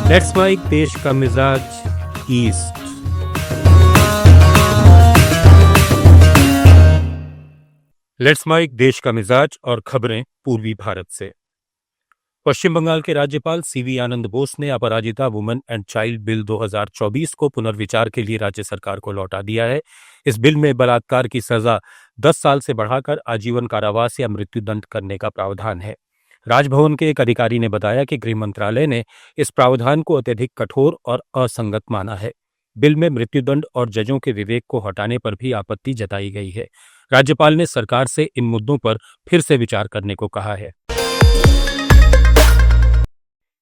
Let's mic देश का मिजाज ईस्ट। लेट्स माइक देश का मिजाज और खबरें पूर्वी भारत से। पश्चिम बंगाल के राज्यपाल सीवी आनंद बोस ने अपराजिता वुमेन एंड चाइल्ड बिल 2024 को पुनर्विचार के लिए राज्य सरकार को लौटा दिया है। इस बिल में बलात्कार की सजा 10 साल से बढ़ाकर आजीवन कारावास या मृत्युदंड करने का प्रावधान है। राजभवन के एक अधिकारी ने बताया कि गृह मंत्रालय ने इस प्रावधान को अत्यधिक कठोर और असंगत माना है। बिल में मृत्युदंड और जजों के विवेक को हटाने पर भी आपत्ति जताई गई है। राज्यपाल ने सरकार से इन मुद्दों पर फिर से विचार करने को कहा है।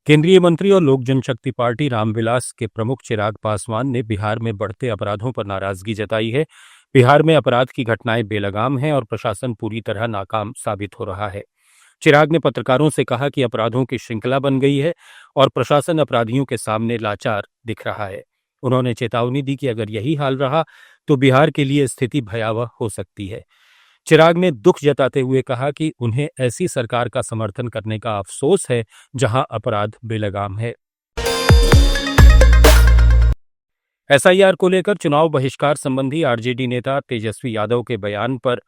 केंद्रीय मंत्री और लोक जनशक्ति पार्टी रामविलास के प्रमुख चिराग पासवान ने बिहार में बढ़ते अपराधों पर नाराजगी जताई है। बिहार में अपराध की घटनाएं बेलगाम हैं और प्रशासन पूरी तरह नाकाम साबित हो रहा है। चिराग ने पत्रकारों से कहा कि अपराधों की श्रृंखला बन गई है और प्रशासन अपराधियों के सामने लाचार दिख रहा है। उन्होंने चेतावनी दी कि अगर यही हाल रहा तो बिहार के लिए स्थिति भयावह हो सकती है। चिराग ने दुख जताते हुए कहा कि उन्हें ऐसी सरकार का समर्थन करने का अफसोस है जहां अपराध बेलगाम है। एसआईआर को लेकर चुनाव बहिष्कार संबंधी आरजेडी नेता तेजस्वी यादव के बयान पर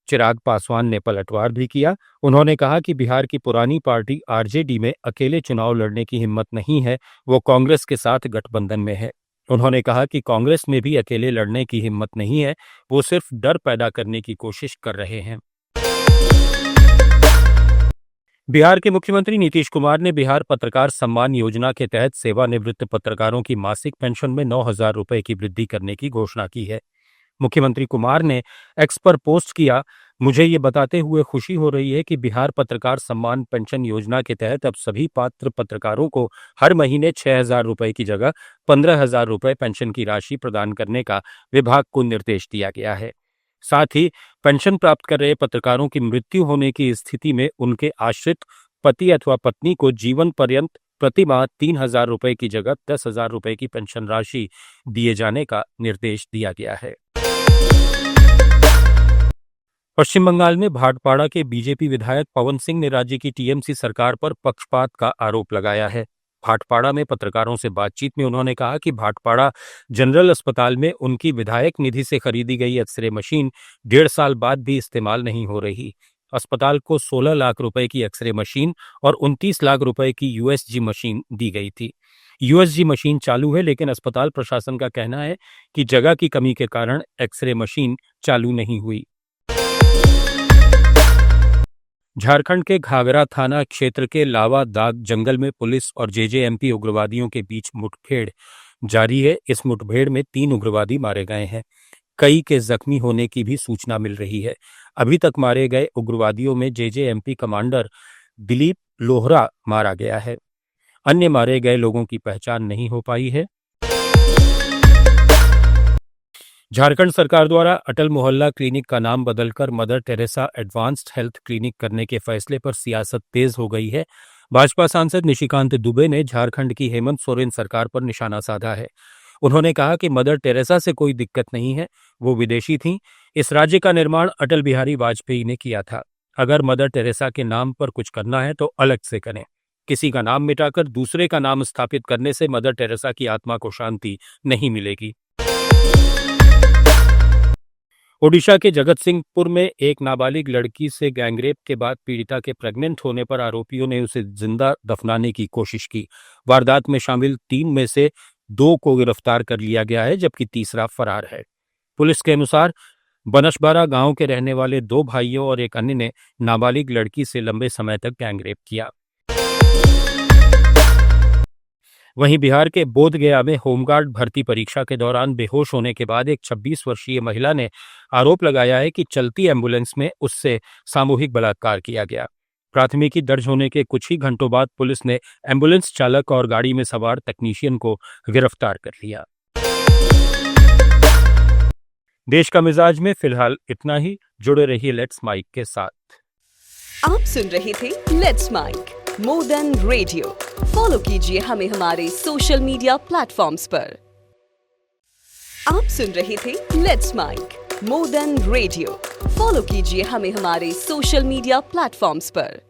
चिराग पासवान ने पलटवार भी किया। उन्होंने कहा कि बिहार की पुरानी पार्टी आरजेडी में अकेले चुनाव लड़ने की हिम्मत नहीं है, वो कांग्रेस के साथ गठबंधन में है। उन्होंने कहा कि कांग्रेस में भी अकेले लड़ने की हिम्मत नहीं है, वो सिर्फ डर पैदा करने की कोशिश कर रहे हैं। बिहार के मुख्यमंत्री नीतीश कुमार ने बिहार पत्रकार सम्मान योजना के तहत सेवानिवृत्त पत्रकारों की मासिक पेंशन में 9,000 रुपए की वृद्धि करने की घोषणा की है। मुख्यमंत्री कुमार ने एक्स पर पोस्ट किया, मुझे ये बताते हुए खुशी हो रही है कि बिहार पत्रकार सम्मान पेंशन योजना के तहत अब सभी पात्र पत्रकारों को हर महीने 6,000 रुपए की जगह 15,000 रुपए पेंशन की राशि प्रदान करने का विभाग को निर्देश दिया गया है। साथ ही पेंशन प्राप्त कर रहे पत्रकारों की मृत्यु होने की स्थिति में उनके आश्रित पति अथवा पत्नी को जीवन पर्यंत प्रति माह 3,000 रुपए की जगह 10,000 रुपए की पेंशन राशि दिए जाने का निर्देश दिया गया है। पश्चिम बंगाल में भाटपाड़ा के बीजेपी विधायक पवन सिंह ने राज्य की टीएमसी सरकार पर पक्षपात का आरोप लगाया है। भाटपाड़ा में पत्रकारों से बातचीत में उन्होंने कहा कि भाटपाड़ा जनरल अस्पताल में उनकी विधायक निधि से खरीदी गई एक्सरे मशीन 1.5 साल बाद भी इस्तेमाल नहीं हो रही। अस्पताल को 16 लाख रुपए की एक्सरे मशीन और 29 लाख रुपए की यूएसजी मशीन दी गई थी। यूएसजी मशीन चालू है, लेकिन अस्पताल प्रशासन का कहना है कि जगह की कमी के कारण एक्सरे मशीन चालू नहीं हुई। झारखंड के घाघरा थाना क्षेत्र के लावा दाग जंगल में पुलिस और जेजेएमपी उग्रवादियों के बीच मुठभेड़ जारी है। इस मुठभेड़ में 3 उग्रवादी मारे गए हैं। कई के जख्मी होने की भी सूचना मिल रही है। अभी तक मारे गए उग्रवादियों में जेजेएमपी कमांडर दिलीप लोहरा मारा गया है। अन्य मारे गए लोगों की पहचान नहीं हो पाई है। झारखंड सरकार द्वारा अटल मोहल्ला क्लिनिक का नाम बदलकर mother Teresa advanced health clinic करने के फैसले पर सियासत तेज हो गई है। भाजपा सांसद निशिकांत दुबे ने झारखंड की हेमंत सोरेन सरकार पर निशाना साधा है। उन्होंने कहा कि मदर टेरेसा से कोई दिक्कत नहीं है, वो विदेशी थीं। इस राज्य का निर्माण अटल बिहारी वाजपेयी ने किया था। अगर मदर टेरेसा के नाम पर कुछ करना है तो अलग से करें। किसी का नाम मिटाकर दूसरे का नाम स्थापित करने से मदर टेरेसा की आत्मा को शांति नहीं मिलेगी। ओडिशा के जगत सिंहपुर में एक नाबालिग लड़की से गैंगरेप के बाद पीड़िता के प्रेग्नेंट होने पर आरोपियों ने उसे जिंदा दफनाने की कोशिश की। वारदात में शामिल 3 में से 2 को गिरफ्तार कर लिया गया है, जबकि तीसरा फरार है। पुलिस के अनुसार बनशबारा गांव के रहने वाले 2 भाइयों और एक अन्य ने नाबालिग लड़की से लंबे समय तक गैंगरेप किया। वहीं बिहार के बोधगया में होमगार्ड भर्ती परीक्षा के दौरान बेहोश होने के बाद एक 26 वर्षीय महिला ने आरोप लगाया है कि चलती एम्बुलेंस में उससे सामूहिक बलात्कार किया गया। प्राथमिकी दर्ज होने के कुछ ही घंटों बाद पुलिस ने एम्बुलेंस चालक और गाड़ी में सवार तकनीशियन को गिरफ्तार कर लिया। देश का मिजाज में फिलहाल इतना ही। जुड़े रहिए लेट्स माइक के साथ। आप सुन रहे थे let's make more than radio. Follow कीजिए हमें हमारे सोशल मीडिया प्लेटफॉर्म्स पर। आप सुन रहे थे let's make more than radio. Follow कीजिए हमें हमारे सोशल मीडिया प्लेटफॉर्म्स पर।